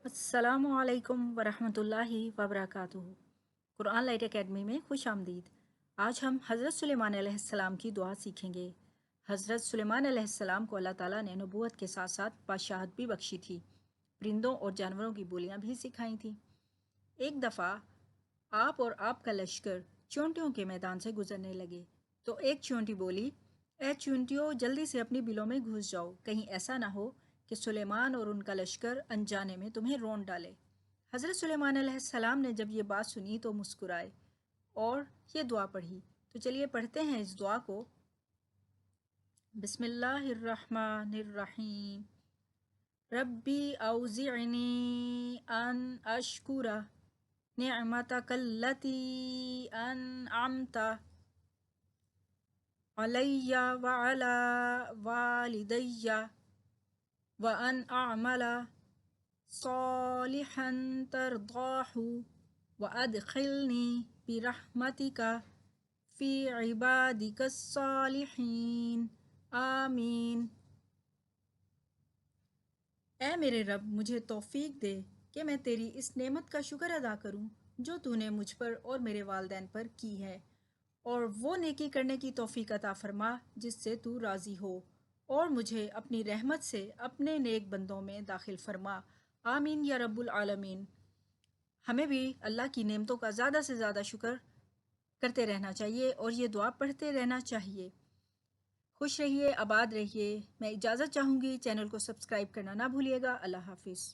السلام علیکم ورحمۃ اللہ وبرکاتہ۔ قرآن لائٹ اکیڈمی میں خوش آمدید۔ آج ہم حضرت سلیمان علیہ السلام کی دعا سیکھیں گے۔ حضرت سلیمان علیہ السلام کو اللہ تعالیٰ نے نبوت کے ساتھ ساتھ بادشاہت بھی بخشی تھی، پرندوں اور جانوروں کی بولیاں بھی سکھائی تھیں۔ ایک دفعہ آپ اور آپ کا لشکر چونٹیوں کے میدان سے گزرنے لگے تو ایک چونٹی بولی، اے چونٹیوں، جلدی سے اپنی بلوں میں گھس جاؤ، کہیں ایسا نہ ہو کہ سلیمان اور ان کا لشکر انجانے میں تمہیں رون ڈالے۔ حضرت سلیمان علیہ السلام نے جب یہ بات سنی تو مسکرائے اور یہ دعا پڑھی۔ تو چلیے پڑھتے ہیں اس دعا کو۔ بسم اللہ الرحمن الرحیم۔ ربی اوزعنی ان اشکر نعمتک التی انعمت علی وعلی والدی وان اعمل صالحا ترضاہ وادخلنی برحمتک فی عبادک الصالحین، آمین۔ اے میرے رب، مجھے توفیق دے کہ میں تیری اس نعمت کا شکر ادا کروں جو تو نے مجھ پر اور میرے والدین پر کی ہے، اور وہ نیکی کرنے کی توفیق عطا فرما جس سے تو راضی ہو، اور مجھے اپنی رحمت سے اپنے نیک بندوں میں داخل فرما، آمین یا رب العالمین۔ ہمیں بھی اللہ کی نعمتوں کا زیادہ سے زیادہ شکر کرتے رہنا چاہیے اور یہ دعا پڑھتے رہنا چاہیے۔ خوش رہیے، آباد رہیے۔ میں اجازت چاہوں گی، چینل کو سبسکرائب کرنا نہ بھولیے گا۔ اللہ حافظ۔